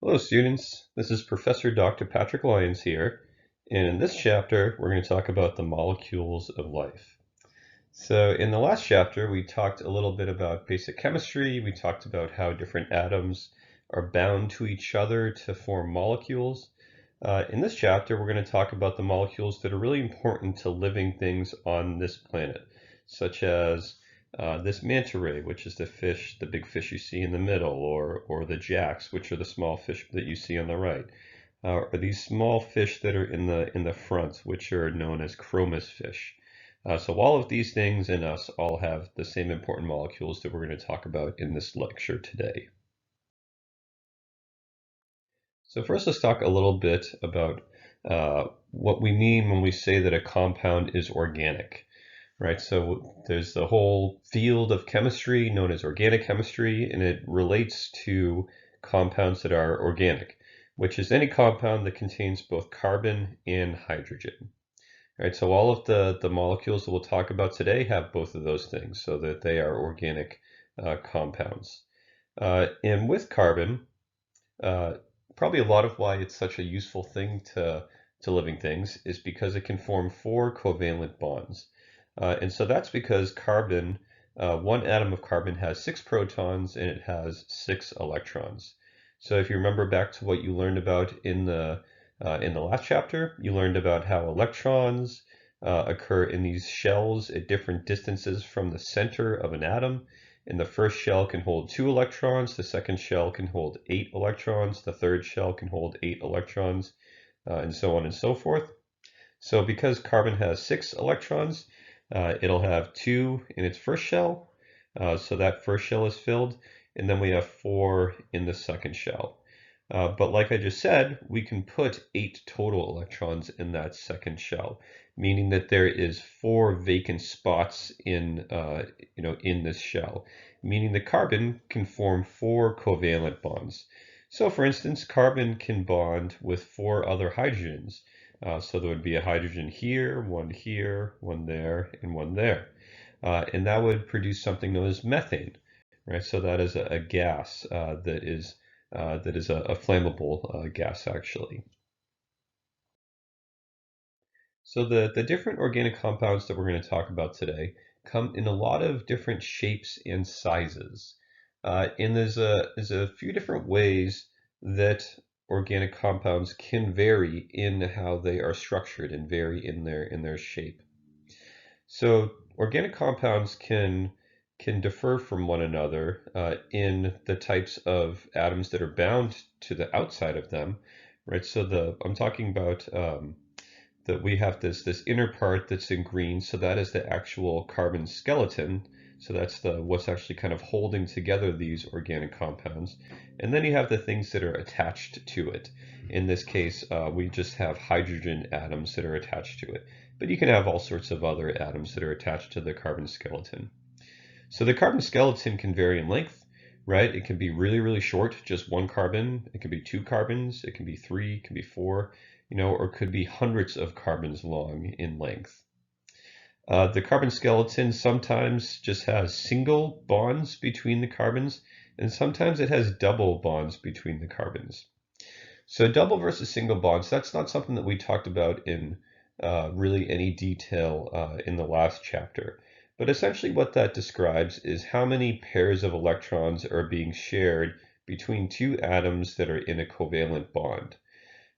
Hello students, this is Professor Dr. Patrick Lyons here, and in this chapter we're going to talk about the molecules of life. So in the last chapter we talked a little bit about basic chemistry, we talked about how different atoms are bound to each other to form molecules. In this chapter we're going to talk about the molecules that are really important to living things on this planet, such as this manta ray, which is the big fish you see in the middle, or the jacks, which are the small fish that you see on the right, or these small fish that are in the front, which are known as chromis fish. So all of these things in us all have the same important molecules that we're going to talk about in this lecture today. So first, let's talk a little bit about what we mean when we say that a compound is organic. Right, so there's the whole field of chemistry known as organic chemistry, and it relates to compounds that are organic, which is any compound that contains both carbon and hydrogen. Right, so all of the molecules that we'll talk about today have both of those things, so that they are organic compounds. And with carbon, uh, probably a lot of why it's such a useful thing to living things is because it can form 4 covalent bonds. And so that's because carbon, one atom of carbon has 6 protons and it has 6 electrons. So if you remember back to what you learned about in the last chapter, you learned about how electrons occur in these shells at different distances from the center of an atom. And the first shell can hold 2 electrons, the second shell can hold 8 electrons, the third shell can hold 8 electrons, and so on and so forth. So because carbon has 6 electrons, it'll have 2 in its first shell, so that first shell is filled, and then we have 4 in the second shell. But like I just said, we can put 8 total electrons in that second shell, meaning that there is 4 vacant spots in this shell, meaning that carbon can form 4 covalent bonds. So for instance, carbon can bond with 4 other hydrogens. So there would be a hydrogen here, one there, and one there. And that would produce something known as methane, right? So that is a gas that is a flammable gas, actually. So the different organic compounds that we're going to talk about today come in a lot of different shapes and sizes. And there's a few different ways that organic compounds can vary in how they are structured and vary in their shape. So organic compounds can differ from one another in the types of atoms that are bound to the outside of them, right? So I'm talking about that we have this inner part that's in green, so that is the actual carbon skeleton. So that's what's actually kind of holding together these organic compounds. And then you have the things that are attached to it. In this case, we just have hydrogen atoms that are attached to it. But you can have all sorts of other atoms that are attached to the carbon skeleton. So the carbon skeleton can vary in length, right? It can be really, really short, just one carbon. It can be 2 carbons. It can be 3, it can be 4, or it could be hundreds of carbons long in length. The carbon skeleton sometimes just has single bonds between the carbons, and sometimes it has double bonds between the carbons. So double versus single bonds, that's not something that we talked about in really any detail in the last chapter. But essentially what that describes is how many pairs of electrons are being shared between 2 atoms that are in a covalent bond.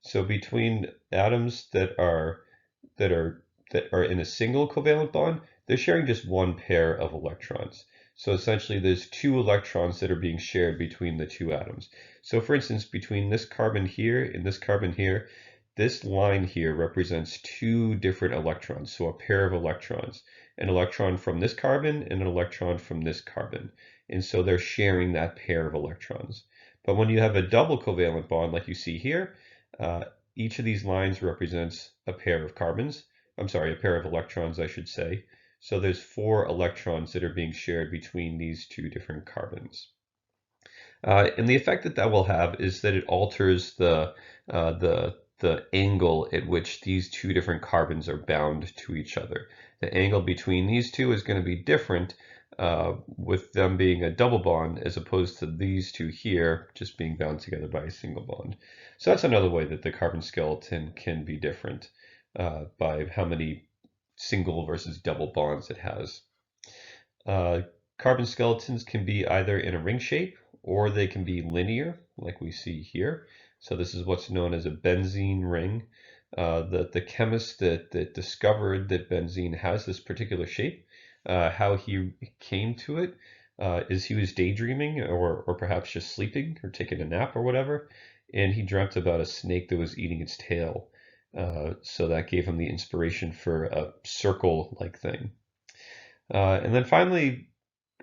So between atoms that are in a single covalent bond, they're sharing just 1 pair of electrons. So essentially there's 2 electrons that are being shared between the 2 atoms. So for instance, between this carbon here and this carbon here, this line here represents 2 different electrons, so a pair of electrons, an electron from this carbon and an electron from this carbon. And so they're sharing that pair of electrons. But when you have a double covalent bond like you see here, each of these lines represents a pair of carbons. I'm sorry, a pair of electrons, I should say. So there's 4 electrons that are being shared between these 2 different carbons. And the effect that will have is that it alters the angle at which these 2 different carbons are bound to each other. The angle between these 2 is going to be different with them being a double bond as opposed to these two here just being bound together by a single bond. So that's another way that the carbon skeleton can be different by how many single versus double bonds it has. Uh, Carbon skeletons can be either in a ring shape or they can be linear, like we see here. So this is what's known as a benzene ring. The chemist that discovered that benzene has this particular shape, how he came to it is he was daydreaming or perhaps just sleeping or taking a nap or whatever, and he dreamt about a snake that was eating its tail. So that gave him the inspiration for a circle-like thing. And then finally,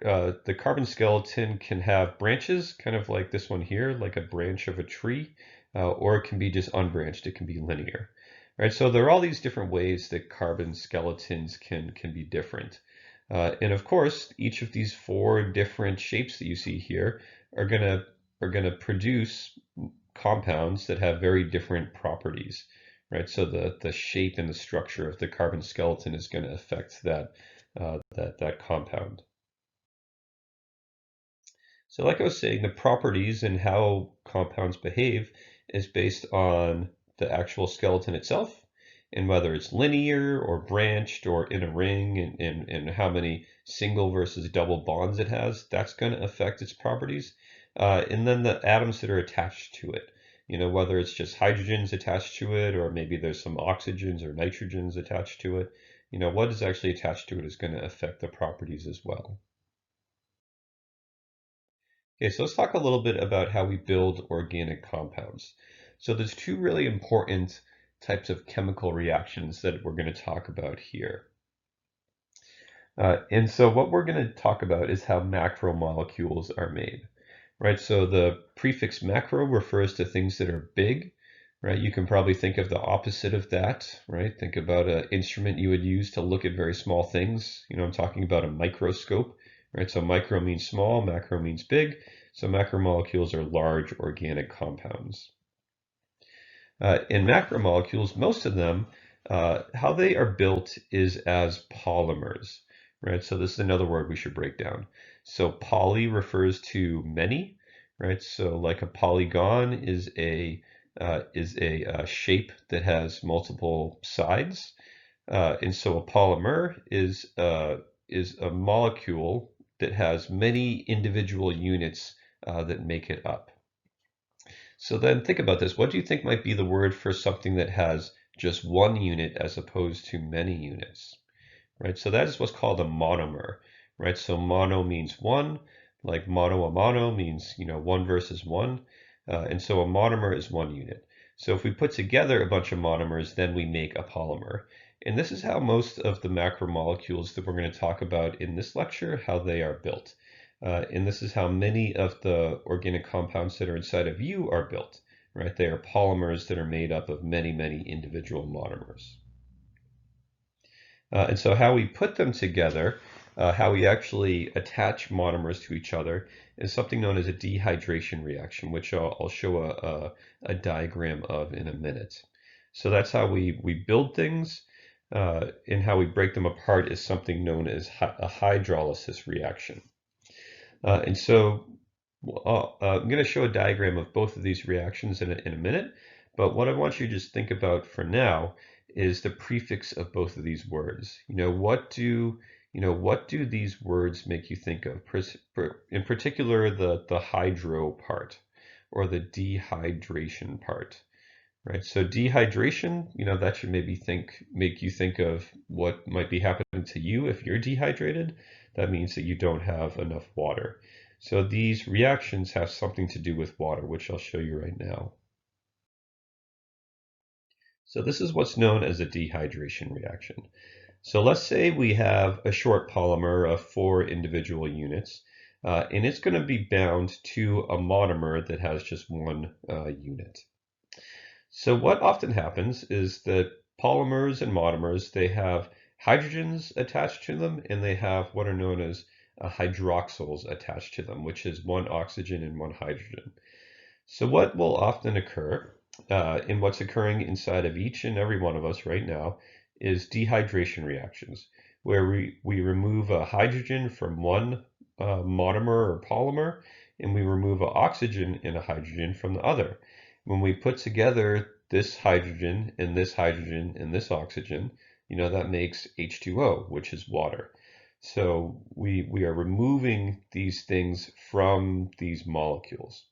the carbon skeleton can have branches, kind of like this one here, like a branch of a tree, or it can be just unbranched. It can be linear. Right, so there are all these different ways that carbon skeletons can be different. And of course, each of these four different shapes that you see here are gonna produce compounds that have very different properties. Right, so the shape and the structure of the carbon skeleton is going to affect that compound. So like I was saying, the properties and how compounds behave is based on the actual skeleton itself and whether it's linear or branched or in a ring and how many single versus double bonds it has. That's going to affect its properties. And then the atoms that are attached to it, whether it's just hydrogens attached to it or maybe there's some oxygens or nitrogens attached to it, what is actually attached to it is going to affect the properties as well. Okay, so let's talk a little bit about how we build organic compounds. So there's two really important types of chemical reactions that we're going to talk about here. And so what we're going to talk about is how macromolecules are made, right? So the prefix macro refers to things that are big, right? You can probably think of the opposite of that, right? Think about an instrument you would use to look at very small things. I'm talking about a microscope, right? So micro means small, macro means big. So macromolecules are large organic compounds. In macromolecules, most of them, how they are built is as polymers, right? So this is another word we should break down. So poly refers to many, right? So like a polygon is a shape that has multiple sides, and so a polymer is a molecule that has many individual units that make it up. So then think about this. What do you think might be the word for something that has just one unit as opposed to many units? Right? So that is what's called a monomer, right? So mono means one, like mono a mono means, one versus one. And so a monomer is one unit. So if we put together a bunch of monomers, then we make a polymer. And this is how most of the macromolecules that we're going to talk about in this lecture, how they are built. And this is how many of the organic compounds that are inside of you are built, right? They are polymers that are made up of many, many individual monomers. And so how we put them together, how we actually attach monomers to each other is something known as a dehydration reaction, which I'll show a diagram of in a minute. So that's how we build things, and how we break them apart is something known as a hydrolysis reaction. And so I'm going to show a diagram of both of these reactions in a minute, but what I want you to just think about for now is the prefix of both of these words. What do these words make you think of? In particular, the hydro part or the dehydration part, right? So dehydration, that should maybe make you think of what might be happening to you if you're dehydrated. That means that you don't have enough water. So these reactions have something to do with water, which I'll show you right now. So this is what's known as a dehydration reaction. So let's say we have a short polymer of 4 individual units, and it's going to be bound to a monomer that has just one unit. So what often happens is that polymers and monomers, they have hydrogens attached to them, and they have what are known as hydroxyls attached to them, which is one oxygen and one hydrogen. So what will often occur, and what's occurring inside of each and every one of us right now, is dehydration reactions, where we remove a hydrogen from one monomer or polymer, and we remove an oxygen and a hydrogen from the other. When we put together this hydrogen and this hydrogen and this oxygen, that makes H2O, which is water. So we are removing these things from these molecules.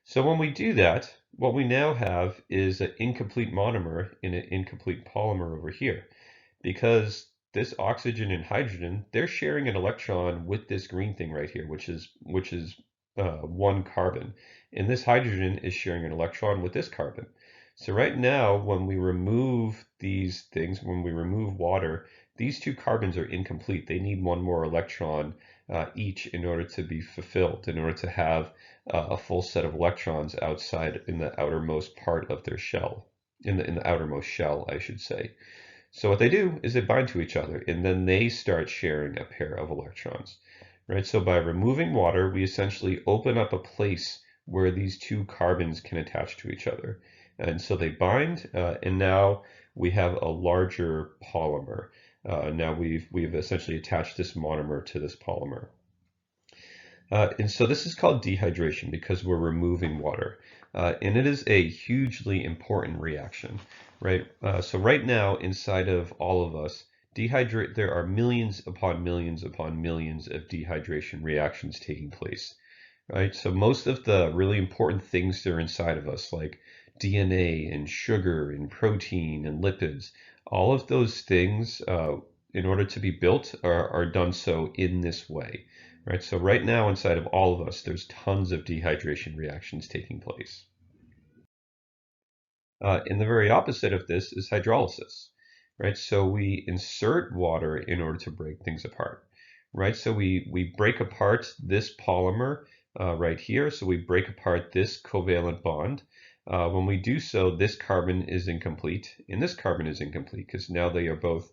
So when we do that, what we now have is an incomplete monomer in an incomplete polymer over here, because this oxygen and hydrogen, they're sharing an electron with this green thing right here, which is one carbon, and this hydrogen is sharing an electron with this carbon. So right now, when we remove these things, when we remove water, these two carbons are incomplete. They need one more electron each in order to be fulfilled, in order to have a full set of electrons outside in the outermost part of their shell, in the outermost shell, I should say. So what they do is they bind to each other, and then they start sharing a pair of electrons, right? So by removing water, we essentially open up a place where these two carbons can attach to each other. And so they bind, and now we have a larger polymer. Now we've essentially attached this monomer to this polymer. And so this is called dehydration because we're removing water. And it is a hugely important reaction, right? So right now, inside of all of us, there are millions upon millions upon millions of dehydration reactions taking place, right? So most of the really important things that are inside of us, like DNA and sugar and protein and lipids, all of those things, in order to be built, are done so in this way. Right, so right now inside of all of us, there's tons of dehydration reactions taking place. And the very opposite of this is hydrolysis, right? So we insert water in order to break things apart, right? So we break apart this polymer right here. So we break apart this covalent bond. When we do so, this carbon is incomplete, and this carbon is incomplete because now they are both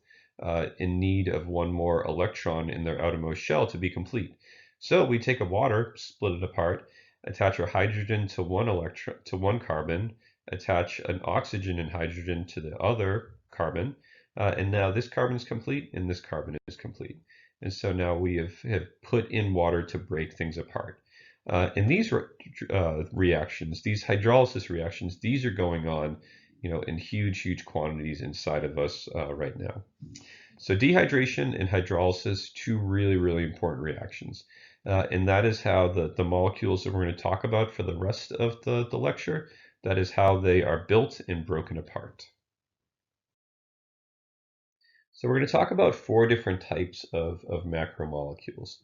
in need of one more electron in their outermost shell to be complete. So we take a water, split it apart, attach a hydrogen to one carbon, attach an oxygen and hydrogen to the other carbon, and now this carbon is complete and this carbon is complete. And so now we have put in water to break things apart. And these reactions, these hydrolysis reactions, these are going on, in huge quantities inside of us right now. So dehydration and hydrolysis, two really important reactions. And that is how the molecules that we're going to talk about for the rest of the lecture, that is how they are built and broken apart. So we're going to talk about four different types of macromolecules,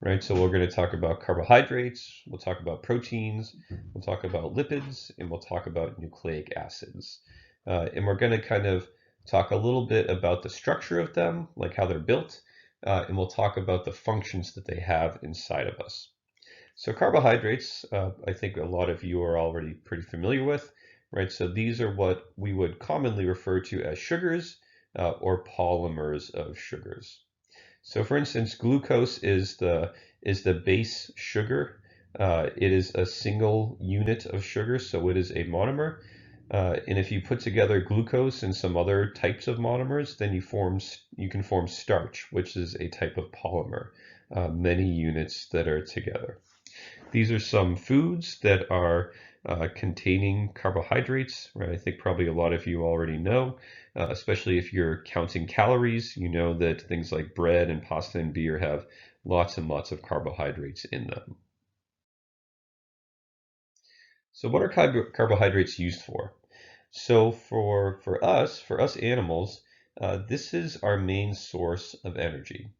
right? So we're going to talk about carbohydrates, we'll talk about proteins, we'll talk about lipids, and we'll talk about nucleic acids. And we're going to kind of talk a little bit about the structure of them, like how they're built, and we'll talk about the functions that they have inside of us. So carbohydrates, I think a lot of you are already pretty familiar with, right? So these are what we would commonly refer to as sugars or polymers of sugars. So for instance, glucose is the base sugar. It is a single unit of sugar, so it is a monomer. And if you put together glucose and some other types of monomers, then you can form starch, which is a type of polymer, many units that are together. These are some foods that are containing carbohydrates, right? I think probably a lot of you already know, especially if you're counting calories, you know that things like bread and pasta and beer have lots and lots of carbohydrates in them. So what are carbohydrates used for? So for us animals, this is our main source of energy.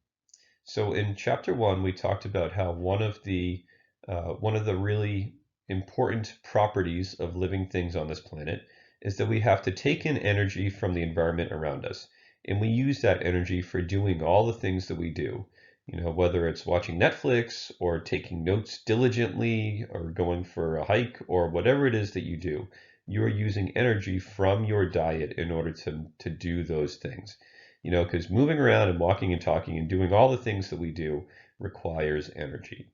So in chapter 1, we talked about how one of the really important properties of living things on this planet is that we have to take in energy from the environment around us, and we use that energy for doing all the things that we do. Whether it's watching Netflix or taking notes diligently or going for a hike or whatever it is that you do, you are using energy from your diet in order to do those things. Because moving around and walking and talking and doing all the things that we do requires energy.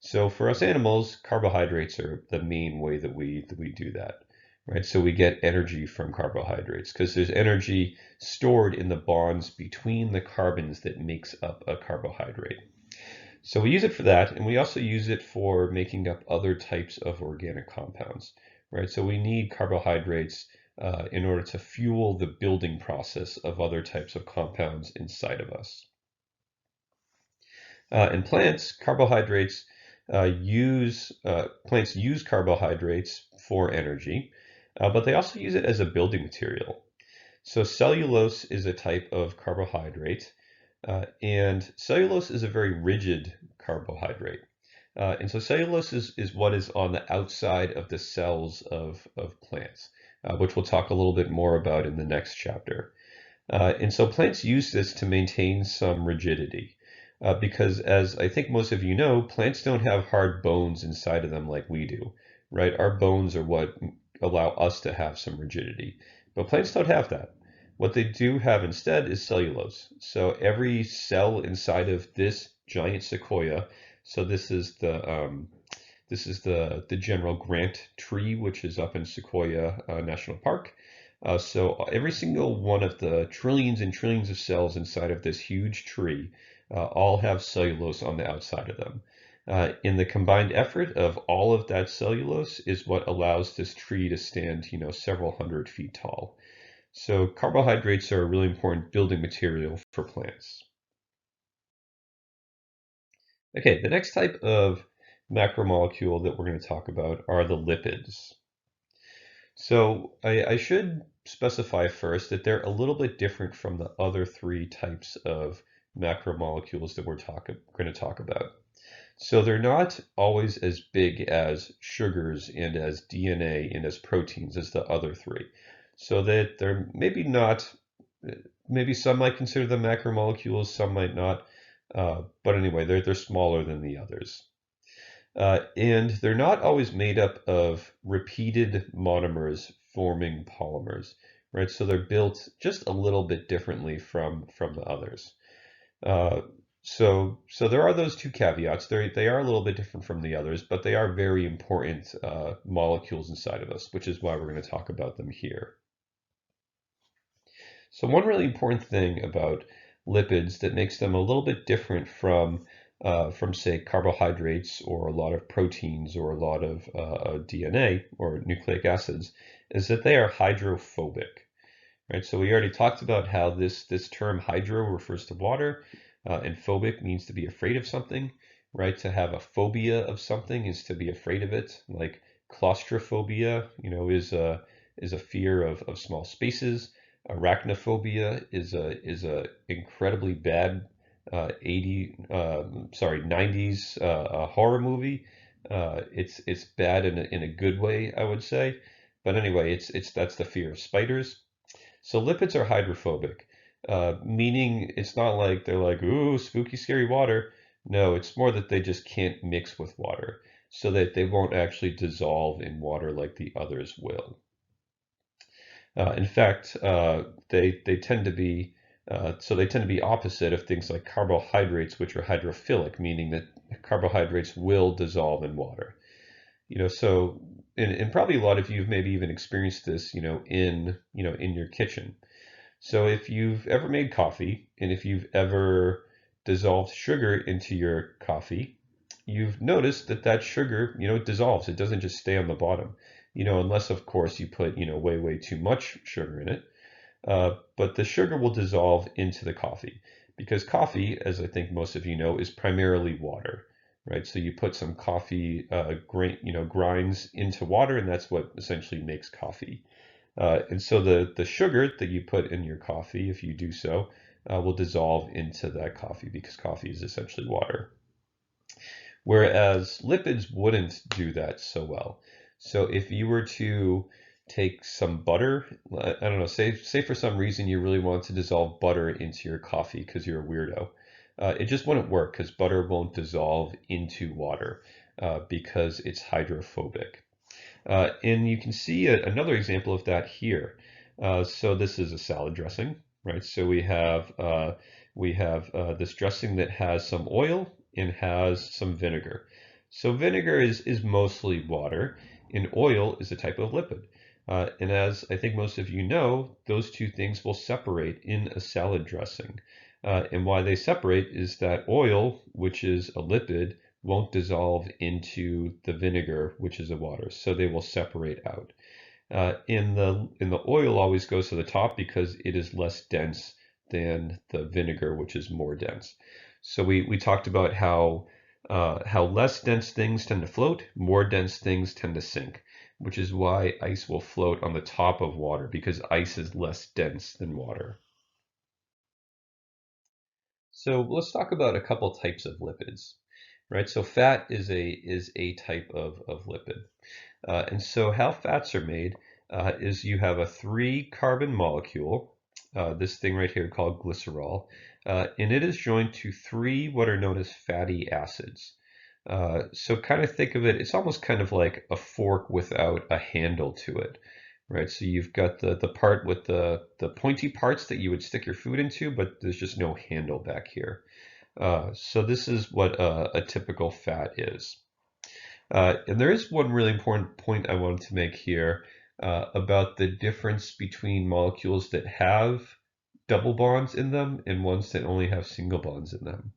So for us animals, carbohydrates are the main way that we do that, right? So we get energy from carbohydrates because there's energy stored in the bonds between the carbons that makes up a carbohydrate. So we use it for that, and we also use it for making up other types of organic compounds, right? So we need carbohydrates in order to fuel the building process of other types of compounds inside of us. In plants, plants use carbohydrates for energy, but they also use it as a building material. So cellulose is a type of carbohydrate, and cellulose is a very rigid carbohydrate. And so cellulose is what is on the outside of the cells of plants, which we'll talk a little bit more about in the next chapter. And so plants use this to maintain some rigidity. Because as I think most of you know, plants don't have hard bones inside of them like we do, right? Our bones are what allow us to have some rigidity, but plants don't have that. What they do have instead is cellulose. So every cell inside of this giant sequoia, so this is the General Grant tree, which is up in Sequoia National Park. So every single one of the trillions and trillions of cells inside of this huge tree all have cellulose on the outside of them. In the combined effort of all of that cellulose is what allows this tree to stand, several hundred feet tall. So carbohydrates are a really important building material for plants. Okay, the next type of macromolecule that we're going to talk about are the lipids. So I should specify first that they're a little bit different from the other three types of macromolecules that we're going to talk about. So they're not always as big as sugars and as DNA and as proteins as the other three. So that they're maybe not, maybe some might consider them macromolecules, some might not. But anyway, they're smaller than the others. And they're not always made up of repeated monomers forming polymers, right? So they're built just a little bit differently from the others. Uh, so there are those two caveats. They are a little bit different from the others, but they are very important molecules inside of us, which is why we're going to talk about them here. So one really important thing about lipids that makes them a little bit different from say carbohydrates or a lot of proteins or a lot of DNA or nucleic acids is that they are hydrophobic, right? So we already talked about how this term hydro refers to water, and phobic means to be afraid of something, right? To have a phobia of something is to be afraid of it. Like claustrophobia, is a fear of small spaces. Arachnophobia is a incredibly bad 90s horror movie. It's bad in a good way, I would say. But anyway, that's the fear of spiders. So lipids are hydrophobic, meaning it's not like they're like, ooh, spooky, scary water. No, it's more that they just can't mix with water, so that they won't actually dissolve in water like the others will. In fact, they tend to be they tend to be opposite of things like carbohydrates, which are hydrophilic, meaning that carbohydrates will dissolve in water. So and probably a lot of you have maybe even experienced this, in your kitchen. So if you've ever made coffee and if you've ever dissolved sugar into your coffee, you've noticed that sugar, it dissolves. It doesn't just stay on the bottom, unless of course you put, way too much sugar in it. But the sugar will dissolve into the coffee because coffee, as I think most of you know, is primarily water, right? So you put some coffee grinds into water, and that's what essentially makes coffee. And so the sugar that you put in your coffee, if you do so, will dissolve into that coffee because coffee is essentially water. Whereas lipids wouldn't do that so well. So if you were to take some butter, I don't know, say for some reason you really want to dissolve butter into your coffee because you're a weirdo, it just wouldn't work because butter won't dissolve into water because it's hydrophobic. And you can see another example of that here. So this is a salad dressing, right? So we have this dressing that has some oil and has some vinegar. So vinegar is mostly water, and oil is a type of lipid. And as I think most of you know, those two things will separate in a salad dressing. And why they separate is that oil, which is a lipid, won't dissolve into the vinegar, which is a water, so they will separate out. In the oil always goes to the top because it is less dense than the vinegar, which is more dense. So we talked about how less dense things tend to float, more dense things tend to sink, which is why ice will float on the top of water because ice is less dense than water. So let's talk about a couple types of lipids, right? So fat is a type of lipid. And so how fats are made is you have a 3-carbon molecule, this thing right here called glycerol, and it is joined to 3 what are known as fatty acids. So kind of think of it, it's almost kind of like a fork without a handle to it, right? So you've got the part with the pointy parts that you would stick your food into, but there's just no handle back here. So this is what a typical fat is. And there is one really important point I wanted to make here about the difference between molecules that have double bonds in them and ones that only have single bonds in them.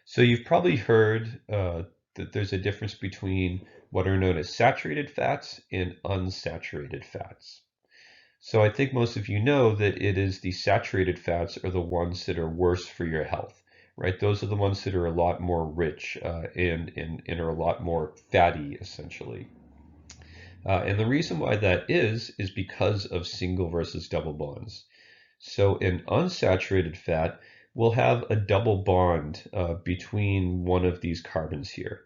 So you've probably heard that there's a difference between what are known as saturated fats and unsaturated fats. So I think most of you know that it is the saturated fats are the ones that are worse for your health, right? Those are the ones that are a lot more rich and are a lot more fatty, essentially. And the reason why that is because of single versus double bonds. So an unsaturated fat will have a double bond between one of these carbons here.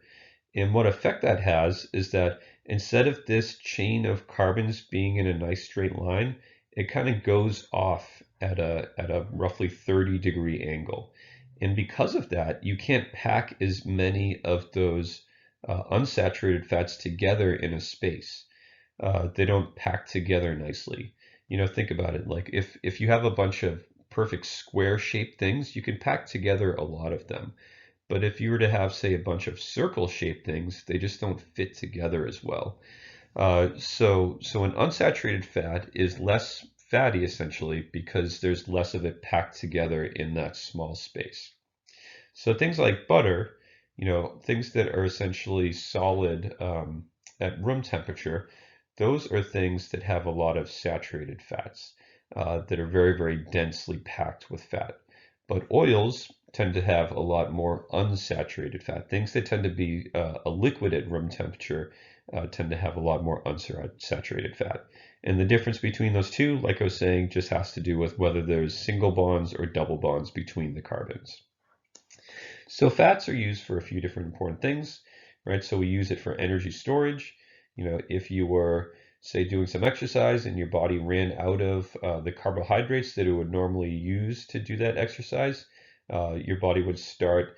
And what effect that has is that instead of this chain of carbons being in a nice straight line, it kind of goes off at a roughly 30-degree angle. And because of that, you can't pack as many of those unsaturated fats together in a space. They don't pack together nicely. You know, think about it. Like if you have a bunch of perfect square shaped things, you can pack together a lot of them. But if you were to have, say, a bunch of circle-shaped things, they just don't fit together as well. So an unsaturated fat is less fatty essentially because there's less of it packed together in that small space. So things like butter, you know, things that are essentially solid at room temperature, those are things that have a lot of saturated fats that are very, very densely packed with fat. But oils tend to have a lot more unsaturated fat. Things that tend to be a liquid at room temperature tend to have a lot more unsaturated fat. And the difference between those two, like I was saying, just has to do with whether there's single bonds or double bonds between the carbons. So fats are used for a few different important things, right? So we use it for energy storage. You know, if you were, say, doing some exercise and your body ran out of the carbohydrates that it would normally use to do that exercise, your body would start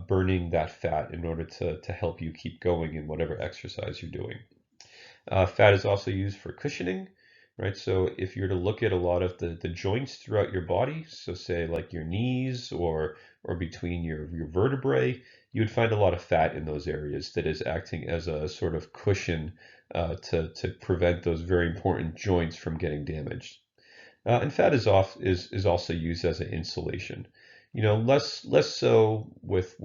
burning that fat in order to help you keep going in whatever exercise you're doing. Fat is also used for cushioning, right? So if you're to look at a lot of the joints throughout your body, so say like your knees or between your vertebrae, you would find a lot of fat in those areas that is acting as a sort of cushion to prevent those very important joints from getting damaged. And fat is also used as an insulation. You know, less so with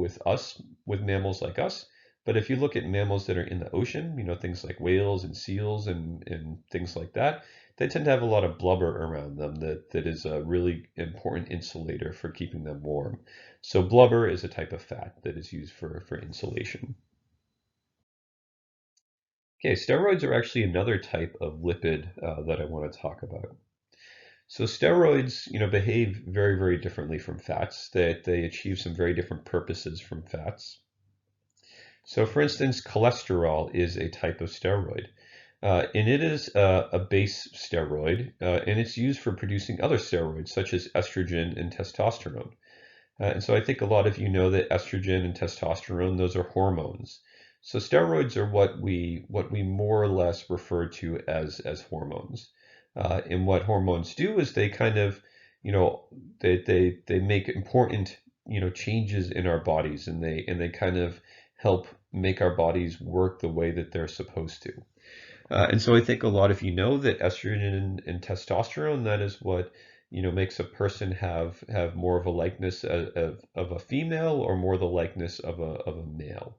mammals like us, but if you look at mammals that are in the ocean, you know, things like whales and seals and things like that, they tend to have a lot of blubber around them that is a really important insulator for keeping them warm. So blubber is a type of fat that is used for insulation. Okay, steroids are actually another type of lipid that I want to talk about. So steroids, you know, behave very, very differently from fats. They achieve some very different purposes from fats. So for instance, cholesterol is a type of steroid. And it is a base steroid, and it's used for producing other steroids such as estrogen and testosterone. And so I think a lot of you know that estrogen and testosterone, those are hormones. So steroids are what we more or less refer to as hormones. And what hormones do is they kind of, you know, they make important, you know, changes in our bodies, and they kind of help make our bodies work the way that they're supposed to. And so I think a lot of you know that estrogen and testosterone, that is what, makes a person have more of a likeness of a female or more the likeness of a male,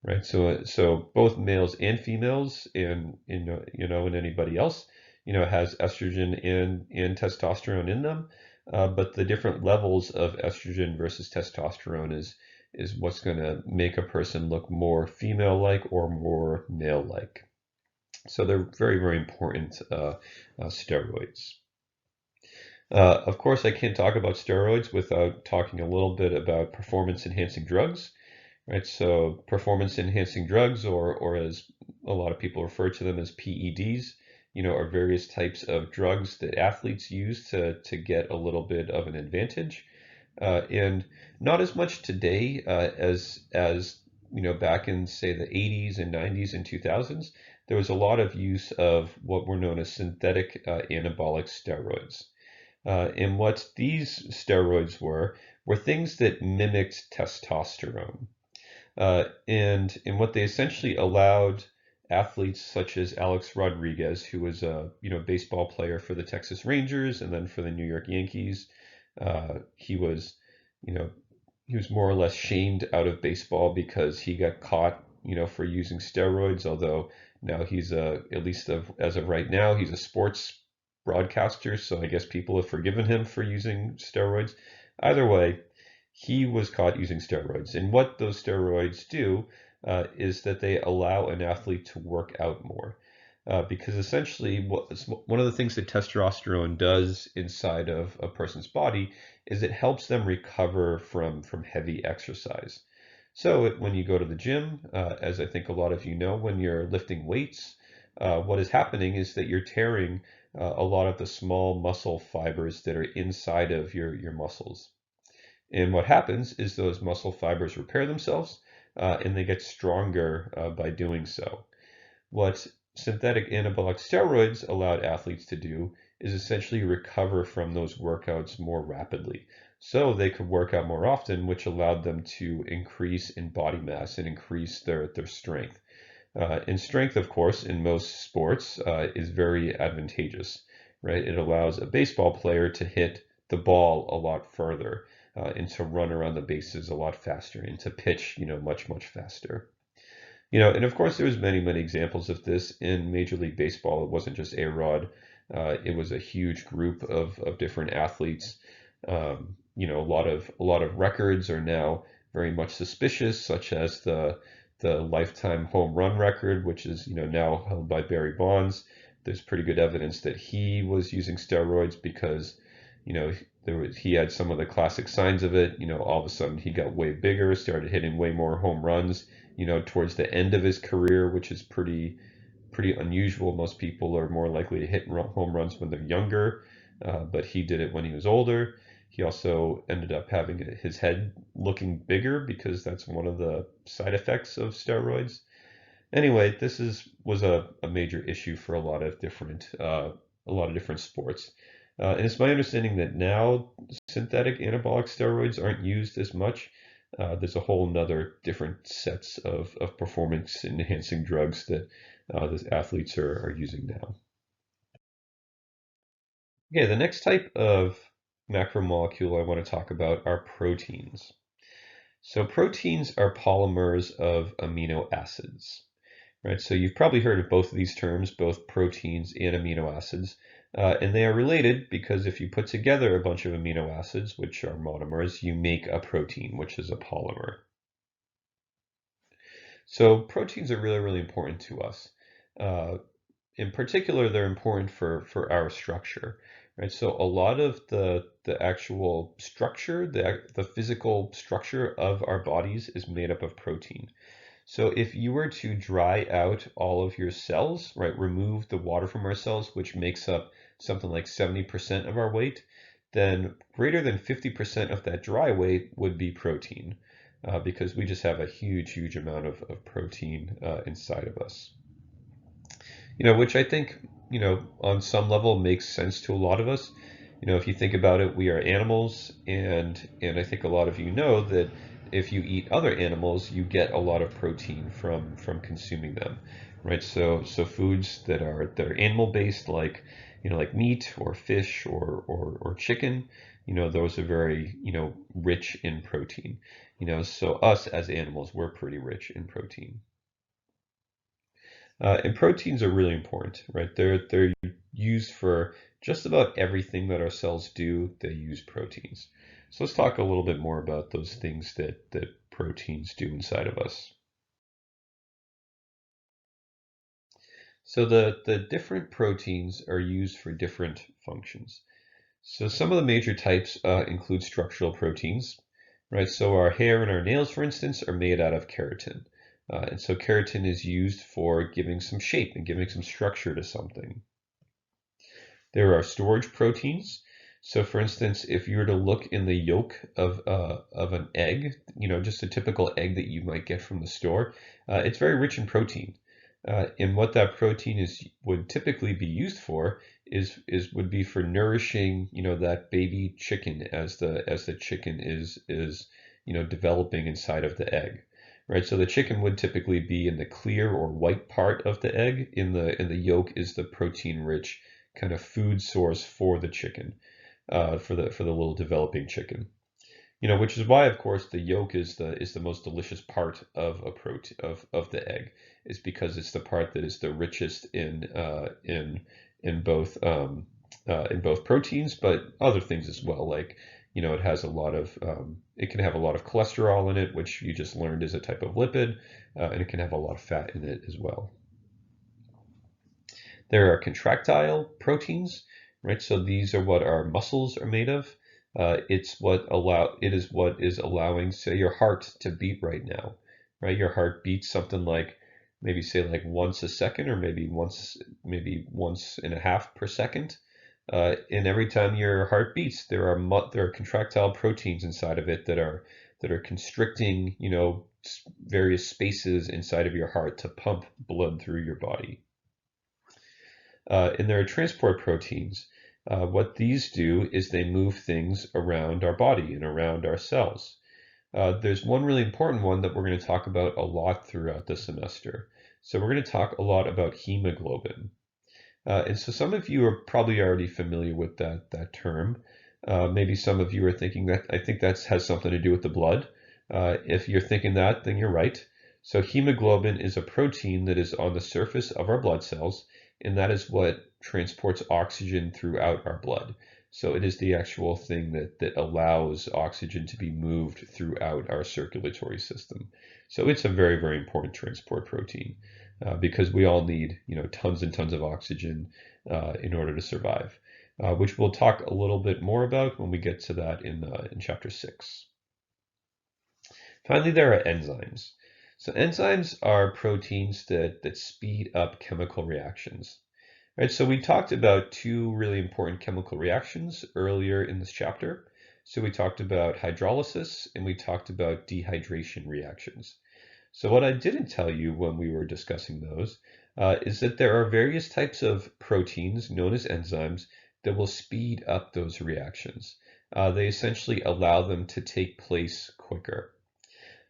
right? So both males and females and anybody else, has estrogen and testosterone in them. But the different levels of estrogen versus testosterone is what's going to make a person look more female-like or more male-like. So they're very, very important steroids. Of course, I can't talk about steroids without talking a little bit about performance-enhancing drugs, right? So performance-enhancing drugs, or as a lot of people refer to them as PEDs, are various types of drugs that athletes use to get a little bit of an advantage. And not as much today as back in say the 80s and 90s and 2000s. There was a lot of use of what were known as synthetic anabolic steroids. And what these steroids were things that mimicked testosterone. And what they essentially allowed athletes such as Alex Rodriguez, who was a baseball player for the Texas Rangers and then for the New York Yankees. He was you know he was more or less shamed out of baseball because he got caught for using steroids. Although now he's at least as of right now, he's a sports broadcaster, so I guess people have forgiven him for using steroids. Either way, he was caught using steroids. And what those steroids do is that they allow an athlete to work out more. Because essentially, one of the things that testosterone does inside of a person's body is it helps them recover from heavy exercise. So when you go to the gym, as I think a lot of you know, when you're lifting weights, what is happening is that you're tearing a lot of the small muscle fibers that are inside of your muscles. And what happens is those muscle fibers repair themselves and they get stronger by doing so. What synthetic anabolic steroids allowed athletes to do is essentially recover from those workouts more rapidly. So they could work out more often, which allowed them to increase in body mass and increase their strength. And strength, of course, in most sports is very advantageous, right? It allows a baseball player to hit the ball a lot further and to run around the bases a lot faster and to pitch, much, much faster. And of course, there was many, many examples of this in Major League Baseball. It wasn't just A-Rod. It was a huge group of different athletes. A lot of records are now very much suspicious, such as the lifetime home run record, which is now held by Barry Bonds. There's pretty good evidence that he was using steroids because he had some of the classic signs of it. All of a sudden he got way bigger, started hitting way more home runs. Towards the end of his career, which is pretty unusual. Most people are more likely to hit home runs when they're younger, but he did it when he was older. He also ended up having his head looking bigger because that's one of the side effects of steroids. Anyway, was a major issue for a lot of different sports. And it's my understanding that now synthetic anabolic steroids aren't used as much. There's a whole nother different sets of performance enhancing drugs that the athletes are using now. Okay, the next type of macromolecule I want to talk about are proteins. So proteins are polymers of amino acids. Right, so you've probably heard of both of these terms, both proteins and amino acids, and they are related because if you put together a bunch of amino acids, which are monomers, you make a protein, which is a polymer. So proteins are really, really important to us. In particular, they're important for our structure, right? So a lot of the actual structure, the physical structure of our bodies is made up of protein. So if you were to dry out all of your cells, right, remove the water from our cells, which makes up something like 70% of our weight, then greater than 50% of that dry weight would be protein, because we just have a huge, huge amount of protein inside of us. Which I think, on some level makes sense to a lot of us. If you think about it, we are animals, and I think a lot of you know that if you eat other animals, you get a lot of protein from consuming them, right? So foods that are animal based, like like meat or fish or chicken, those are very rich in protein. So us as animals, we're pretty rich in protein. And proteins are really important, right? They're used for just about everything that our cells do. They use proteins. So let's talk a little bit more about those things that proteins do inside of us. So the different proteins are used for different functions. So some of the major types include structural proteins, right? So our hair and our nails, for instance, are made out of keratin. And so keratin is used for giving some shape and giving some structure to something. There are storage proteins. So for instance, if you were to look in the yolk of an egg, just a typical egg that you might get from the store, it's very rich in protein. And what that protein would typically be used for would be for nourishing, that baby chicken as the chicken is developing inside of the egg. Right, so the chicken would typically be in the clear or white part of the egg. In the yolk is the protein rich kind of food source for the chicken, for the little developing chicken. Which is why, of course, the yolk is the most delicious part of a protein of the egg, is because it's the part that is the richest in both proteins, but other things as well. Like it has a lot of it can have a lot of cholesterol in it, which you just learned is a type of lipid, and it can have a lot of fat in it as well. There are contractile proteins, right? So these are what our muscles are made of. It is what is allowing, say, your heart to beat right now, right? Your heart beats something like maybe say like once a second, or maybe once and a half per second. And every time your heart beats, there are contractile proteins inside of it that are constricting, various spaces inside of your heart to pump blood through your body. And there are transport proteins. What these do is they move things around our body and around our cells. There's one really important one that we're going to talk about a lot throughout the semester. So we're going to talk a lot about hemoglobin. And so some of you are probably already familiar with that term. Maybe some of you are thinking that I think that has something to do with the blood. If you're thinking that, then you're right. So hemoglobin is a protein that is on the surface of our blood cells, and that is what transports oxygen throughout our blood. So it is the actual thing that allows oxygen to be moved throughout our circulatory system. So it's a very, very important transport protein, because we all need, tons and tons of oxygen in order to survive, which we'll talk a little bit more about when we get to that in chapter 6. Finally, there are enzymes. So enzymes are proteins that speed up chemical reactions. Right, so we talked about two really important chemical reactions earlier in this chapter. So we talked about hydrolysis and we talked about dehydration reactions. So what I didn't tell you when we were discussing those is that there are various types of proteins known as enzymes that will speed up those reactions. They essentially allow them to take place quicker.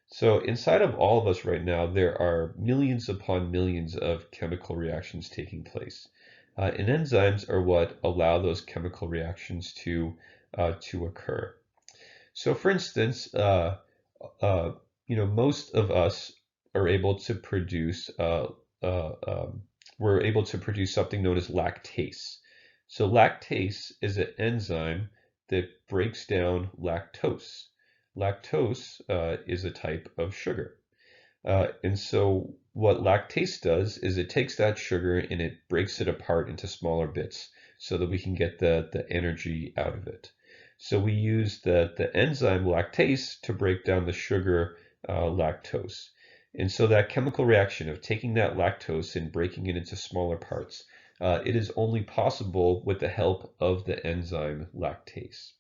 So inside of all of us right now, there are millions upon millions of chemical reactions taking place. And enzymes are what allow those chemical reactions to occur. So for instance, uh, most of us are able to produce we're able to produce something known as lactase. So lactase is an enzyme that breaks down lactose. Lactose is a type of sugar. And so what lactase does is it takes that sugar and it breaks it apart into smaller bits so that we can get the energy out of it. So we use the enzyme lactase to break down the sugar lactose. And so that chemical reaction of taking that lactose and breaking it into smaller parts, it is only possible with the help of the enzyme lactase.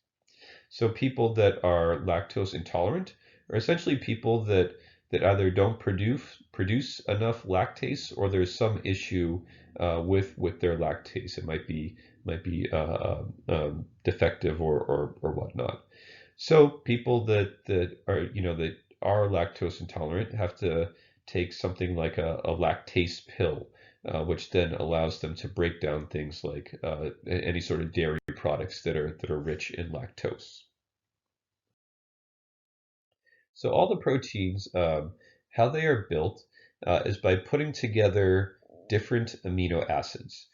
So people that are lactose intolerant are essentially people that either don't produce enough lactase, or there's some issue with their lactase. It might be defective or whatnot. So people that are lactose intolerant have to take something like a lactase pill, which then allows them to break down things like any sort of dairy products that are rich in lactose. So all the proteins, how they are built is by putting together different amino acids.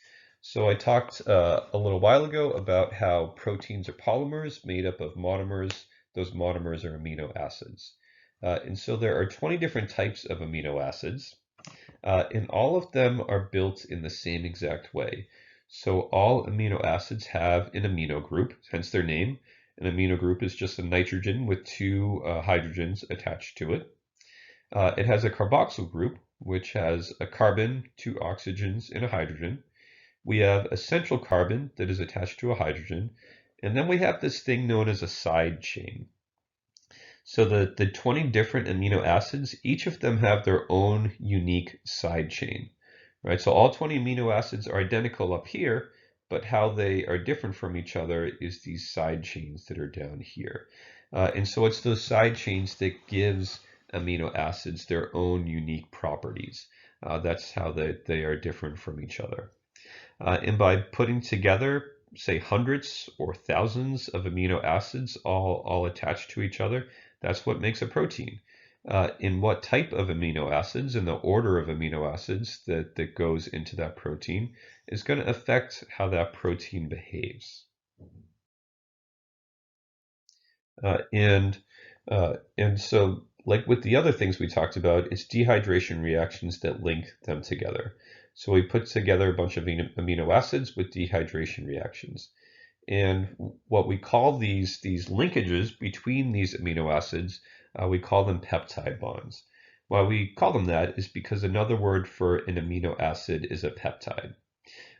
So I talked a little while ago about how proteins are polymers made up of monomers. Those monomers are amino acids. And so there are 20 different types of amino acids, and all of them are built in the same exact way. So all amino acids have an amino group, hence their name. An amino group is just a nitrogen with two hydrogens attached to it. It has a carboxyl group, which has a carbon, two oxygens, and a hydrogen. We have a central carbon that is attached to a hydrogen. And then we have this thing known as a side chain. So the 20 different amino acids, each of them have their own unique side chain, right? So all 20 amino acids are identical up here, but how they are different from each other is these side chains that are down here. And so it's those side chains that gives amino acids their own unique properties. That's how they are different from each other. And by putting together, say, hundreds or thousands of amino acids all attached to each other, that's what makes a protein. In what type of amino acids and the order of amino acids that goes into that protein is going to affect how that protein behaves. And so, like with the other things we talked about, it's dehydration reactions that link them together. So we put together a bunch of amino acids with dehydration reactions. And what we call these linkages between these amino acids, we call them peptide bonds. Why we call them that is because another word for an amino acid is a peptide,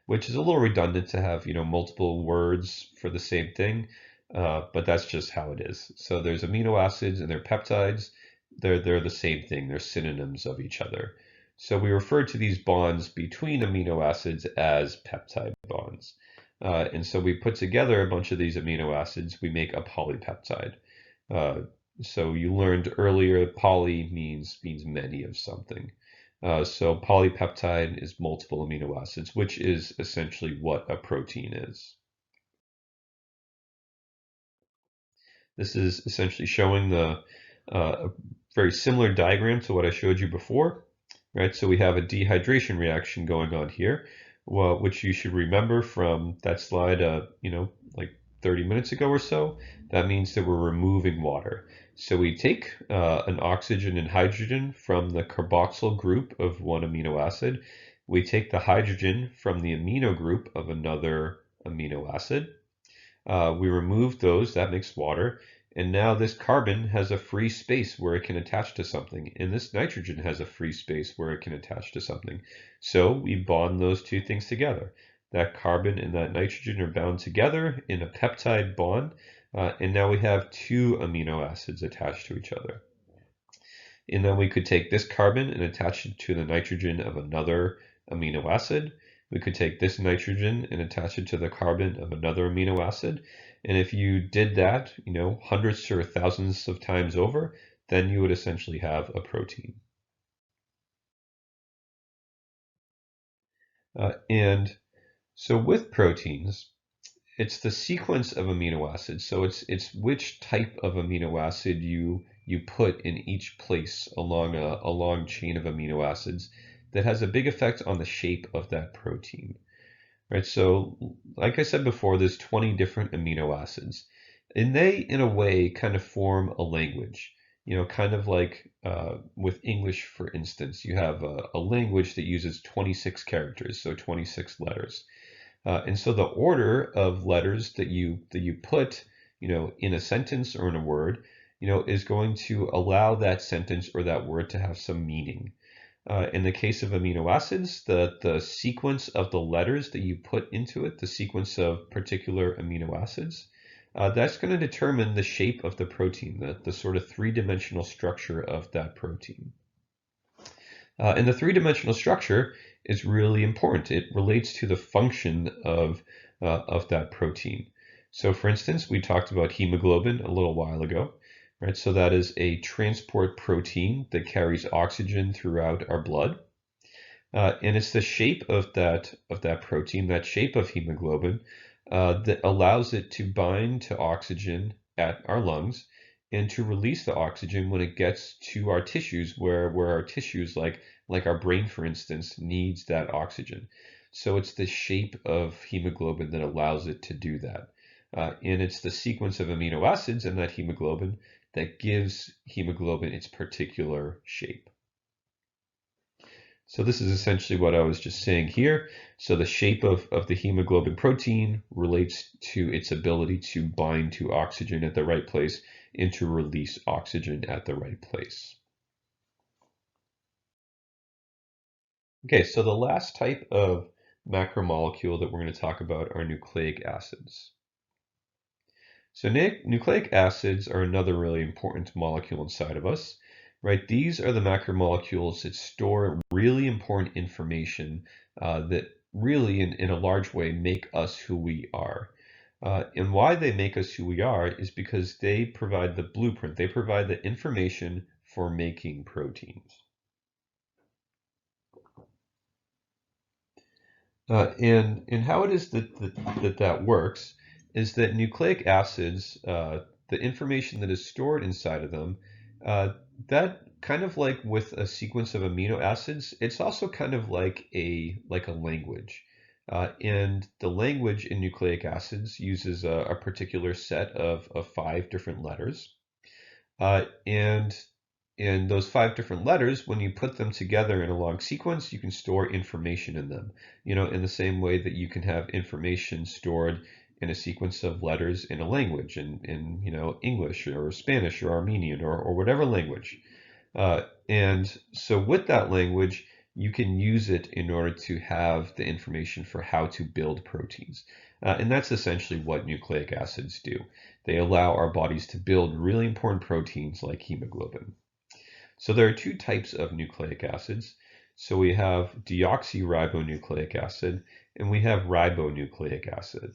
which is a little redundant to have, multiple words for the same thing, but that's just how it is. So there's amino acids and they're peptides. They're the same thing. They're synonyms of each other. So we refer to these bonds between amino acids as peptide bonds. And so we put together a bunch of these amino acids. We make a polypeptide. So you learned earlier, poly means many of something. So polypeptide is multiple amino acids, which is essentially what a protein is. This is essentially showing the very similar diagram to what I showed you before, right? So we have a dehydration reaction going on here, which you should remember from that slide, like 30 minutes ago or so. That means that we're removing water. So we take an oxygen and hydrogen from the carboxyl group of one amino acid. We take the hydrogen from the amino group of another amino acid. We remove those, that makes water. And now this carbon has a free space where it can attach to something. And this nitrogen has a free space where it can attach to something. So we bond those two things together. That carbon and that nitrogen are bound together in a peptide bond. And now we have two amino acids attached to each other. And then we could take this carbon and attach it to the nitrogen of another amino acid. We could take this nitrogen and attach it to the carbon of another amino acid. And if you did that, hundreds or thousands of times over, then you would essentially have a protein. And so with proteins, it's the sequence of amino acids. So it's which type of amino acid you put in each place along a long chain of amino acids that has a big effect on the shape of that protein. Right? So like I said before, there's 20 different amino acids. And they, in a way, kind of form a language. Kind of like with English, for instance, you have a language that uses 26 characters, so 26 letters. And so the order of letters that you put, in a sentence or in a word, is going to allow that sentence or that word to have some meaning. In the case of amino acids, the sequence of the letters that you put into it, the sequence of particular amino acids, that's going to determine the shape of the protein, the sort of three-dimensional structure of that protein. And the three-dimensional structure is really important. It relates to the function of that protein. So for instance, we talked about hemoglobin a little while ago. right? So that is a transport protein that carries oxygen throughout our blood. And it's the shape of that protein, that shape of hemoglobin, that allows it to bind to oxygen at our lungs and to release the oxygen when it gets to our tissues, where our tissues, like our brain, for instance, needs that oxygen. So it's the shape of hemoglobin that allows it to do that. And it's the sequence of amino acids in that hemoglobin that gives hemoglobin its particular shape. So this is essentially what I was just saying here. So the shape of the hemoglobin protein relates to its ability to bind to oxygen at the right place and to release oxygen at the right place. Okay, so the last type of macromolecule that we're going to talk about are nucleic acids. So nucleic acids are another really important molecule inside of us, right? These are the macromolecules that store really important information that really, in a large way, make us who we are. And why they make us who we are is because they provide the blueprint. They provide the information for making proteins. And how it is that works is that nucleic acids, the information that is stored inside of them, uh, that kind of like with a sequence of amino acids, it's also kind of like a language. And the language in nucleic acids uses a particular set of 5 different letters. And those 5 different letters, when you put them together in a long sequence, you can store information in them. In the same way that you can have information stored in a sequence of letters in a language, in English or Spanish or Armenian or whatever language. And so with that language, you can use it in order to have the information for how to build proteins. And that's essentially what nucleic acids do. They allow our bodies to build really important proteins like hemoglobin. So there are 2 types of nucleic acids. So we have deoxyribonucleic acid and we have ribonucleic acid.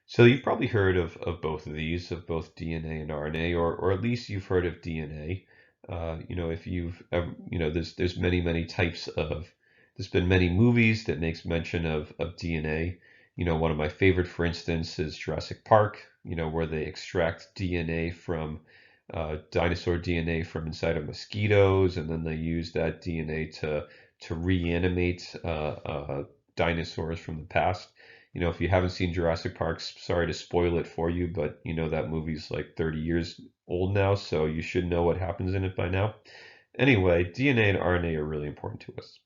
So you've probably heard of both of these, of both DNA and RNA, or at least you've heard of DNA. If you've ever, there's many types of, there's been many movies that makes mention of DNA. One of my favorite, for instance, is Jurassic Park, where they extract DNA from dinosaur DNA from inside of mosquitoes, and then they use that DNA to reanimate dinosaurs from the past. If you haven't seen Jurassic Park, sorry to spoil it for you, but that movie's like 30 years old now, so you should know what happens in it by now. Anyway, DNA and RNA are really important to us.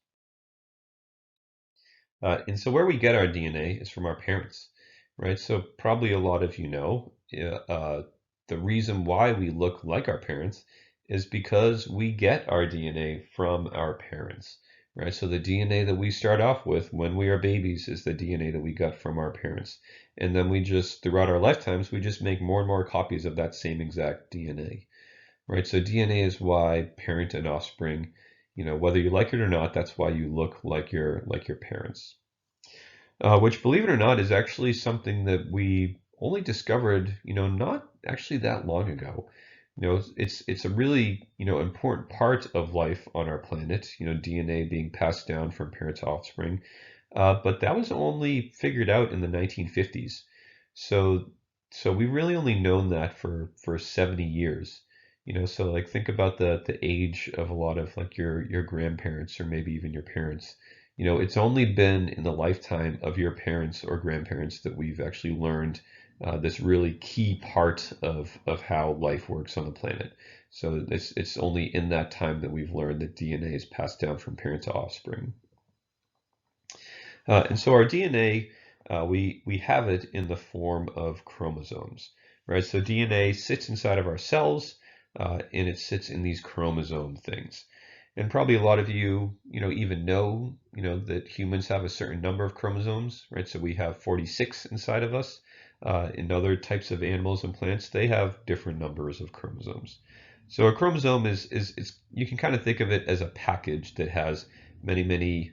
And so where we get our DNA is from our parents, right? So probably a lot of the reason why we look like our parents is because we get our DNA from our parents, right? So the DNA that we start off with when we are babies is the DNA that we got from our parents. And then we just, throughout our lifetimes, we just make more and more copies of that same exact DNA, right? So DNA is why parent and offspring, whether you like it or not, that's why you look like your parents. Which, believe it or not, is actually something that we only discovered, not actually that long ago. It's a really, important part of life on our planet, DNA being passed down from parent to offspring. But that was only figured out in the 1950s. So, so we've really only known that for 70 years. So like think about the age of a lot of like your grandparents or maybe even your parents. It's only been in the lifetime of your parents or grandparents that we've actually learned this really key part of how life works on the planet. So it's only in that time that we've learned that DNA is passed down from parent to offspring. And so our DNA, we have it in the form of chromosomes, right? So DNA sits inside of our cells, and it sits in these chromosome things. And probably a lot of you, even know, that humans have a certain number of chromosomes, right? So we have 46 inside of us. In other types of animals and plants, they have different numbers of chromosomes. So a chromosome is you can kind of think of it as a package that has many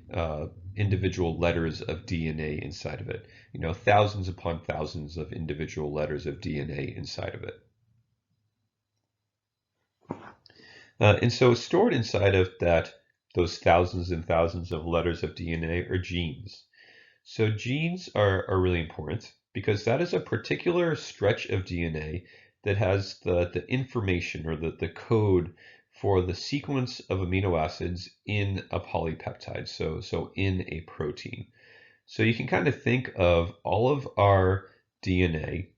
individual letters of DNA inside of it. Thousands upon thousands of individual letters of DNA inside of it. And so stored inside of those thousands and thousands of letters of DNA are genes. So genes are really important because that is a particular stretch of DNA that has the information or the code for the sequence of amino acids in a polypeptide, so in a protein. So you can kind of think of all of our DNA,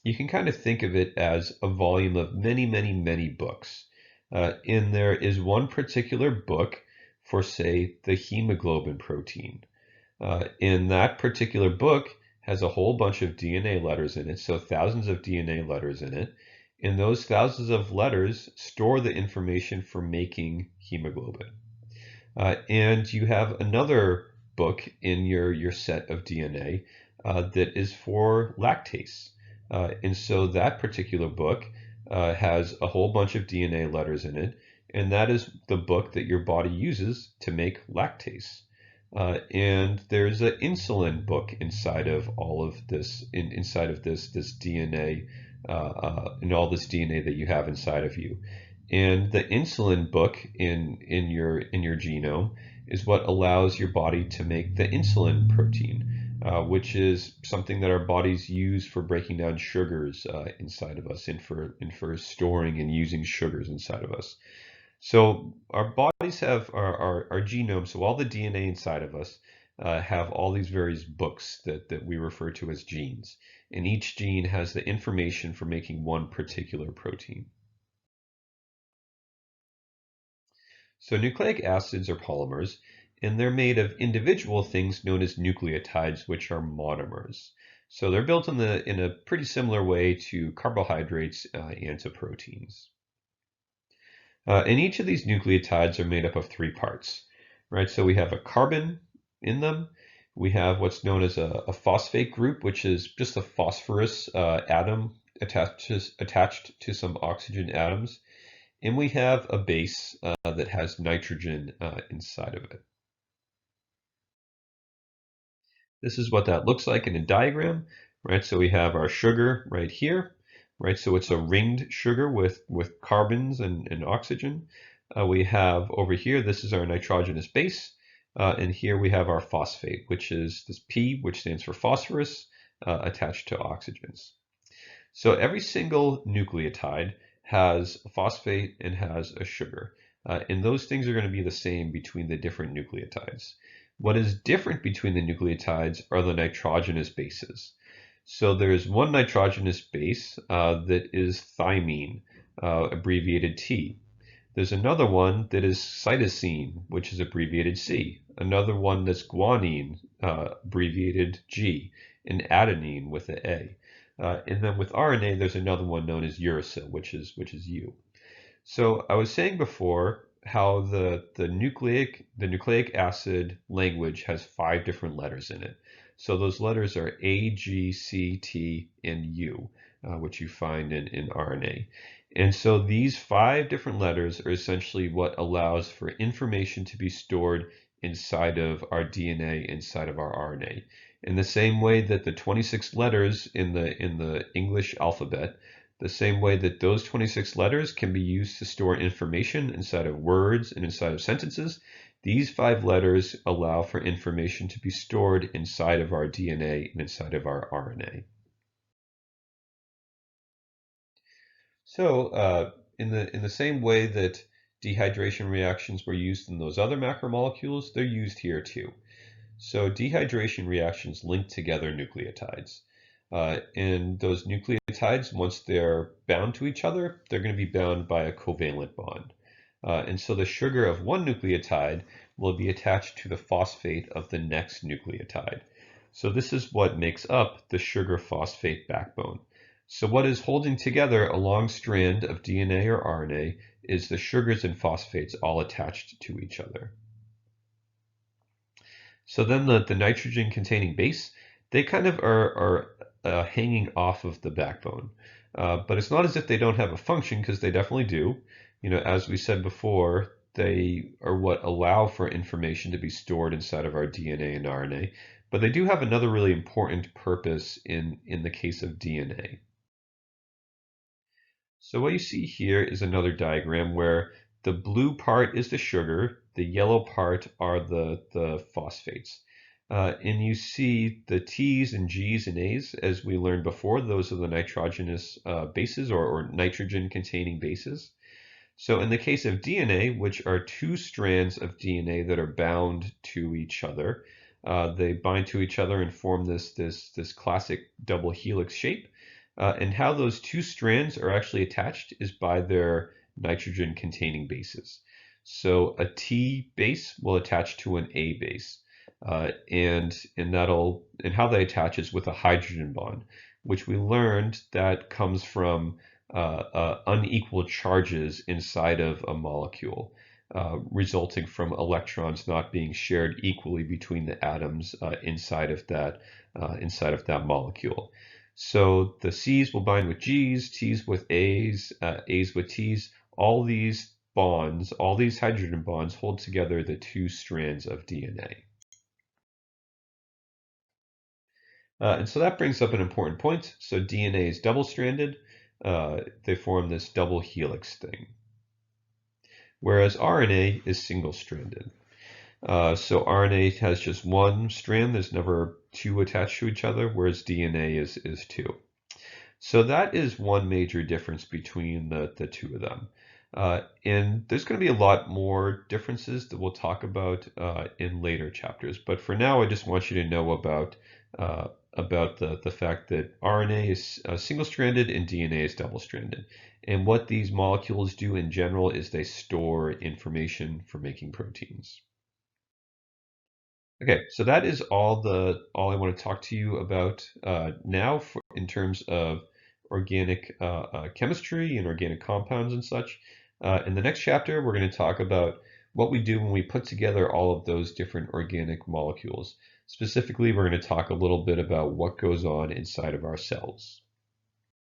you can kind of think of it as a volume of many, many, many books. And there is one particular book for, say, the hemoglobin protein. In that particular book has a whole bunch of DNA letters in it, so thousands of DNA letters in it. And those thousands of letters store the information for making hemoglobin. And you have another book in your set of DNA that is for lactase. And so that particular book has a whole bunch of DNA letters in it, and that is the book that your body uses to make lactase. And there's an insulin book inside of all of this, inside of this DNA, and all this DNA that you have inside of you. And the insulin book in your genome is what allows your body to make the insulin protein, which is something that our bodies use for breaking down sugars inside of us, and for storing and using sugars inside of us. So our bodies have our genome, so all the DNA inside of us have all these various books that we refer to as genes. And each gene has the information for making one particular protein. So nucleic acids are polymers, and they're made of individual things known as nucleotides, which are monomers. So they're built in a pretty similar way to carbohydrates and to proteins. And each of these nucleotides are made up of three parts, right? So we have a carbon in them. We have what's known as a phosphate group, which is just a phosphorus atom attached to some oxygen atoms. And we have a base that has nitrogen inside of it. This is what that looks like in a diagram, right? So we have our sugar right here, right? So it's a ringed sugar with carbons and oxygen. We have over here, this is our nitrogenous base. And here we have our phosphate, which is this P, which stands for phosphorus, attached to oxygens. So every single nucleotide has a phosphate and has a sugar. And those things are going to be the same between the different nucleotides. What is different between the nucleotides are the nitrogenous bases. So there's one nitrogenous base that is thymine, abbreviated T. There's another one that is cytosine, which is abbreviated C. Another one that's guanine, abbreviated G, and adenine with the A. And then with RNA, there's another one known as uracil, which is U. So I was saying before how the nucleic acid language has 5 different letters in it. So those letters are A, G, C, T, and U, which you find in RNA. And so these 5 different letters are essentially what allows for information to be stored inside of our DNA, inside of our RNA. In the same way that the 26 letters in the English alphabet, the same way that those 26 letters can be used to store information inside of words and inside of sentences, these 5 letters allow for information to be stored inside of our DNA and inside of our RNA. So in the same way that dehydration reactions were used in those other macromolecules, they're used here too. So dehydration reactions link together nucleotides. And those nucleotides, once they're bound to each other, they're going to be bound by a covalent bond. And so the sugar of one nucleotide will be attached to the phosphate of the next nucleotide. So this is what makes up the sugar-phosphate backbone. So what is holding together a long strand of DNA or RNA is the sugars and phosphates all attached to each other. So then the nitrogen containing base, they kind of are hanging off of the backbone. But it's not as if they don't have a function, because they definitely do. You know, as we said before, they are what allow for information to be stored inside of our DNA and RNA. But they do have another really important purpose in the case of DNA. So what you see here is another diagram where the blue part is the sugar, the yellow part are the phosphates. And you see the T's and G's and A's, as we learned before, those are the nitrogenous bases or nitrogen-containing bases. So in the case of DNA, which are two strands of DNA that are bound to each other, they bind to each other and form this classic double helix shape. And how those two strands are actually attached is by their nitrogen-containing bases. So a T base will attach to an A base, and how they attach is with a hydrogen bond, which we learned that comes from unequal charges inside of a molecule, resulting from electrons not being shared equally between the atoms inside of that molecule. So the C's will bind with G's, T's with A's, A's with T's. All these bonds, all these hydrogen bonds hold together the two strands of DNA. And so that brings up an important point. So DNA is double-stranded. They form this double helix thing. Whereas RNA is single-stranded. So RNA has just one strand. There's never two attached to each other, whereas DNA is two. So that is one major difference between the two of them. And there's going to be a lot more differences that we'll talk about in later chapters. But for now, I just want you to know about the fact that RNA is single-stranded and DNA is double-stranded. And what these molecules do in general is they store information for making proteins. Okay, so that is all I want to talk to you about now in terms of organic chemistry and organic compounds and such. In the next chapter, we're going to talk about what we do when we put together all of those different organic molecules. Specifically, we're going to talk a little bit about what goes on inside of our cells.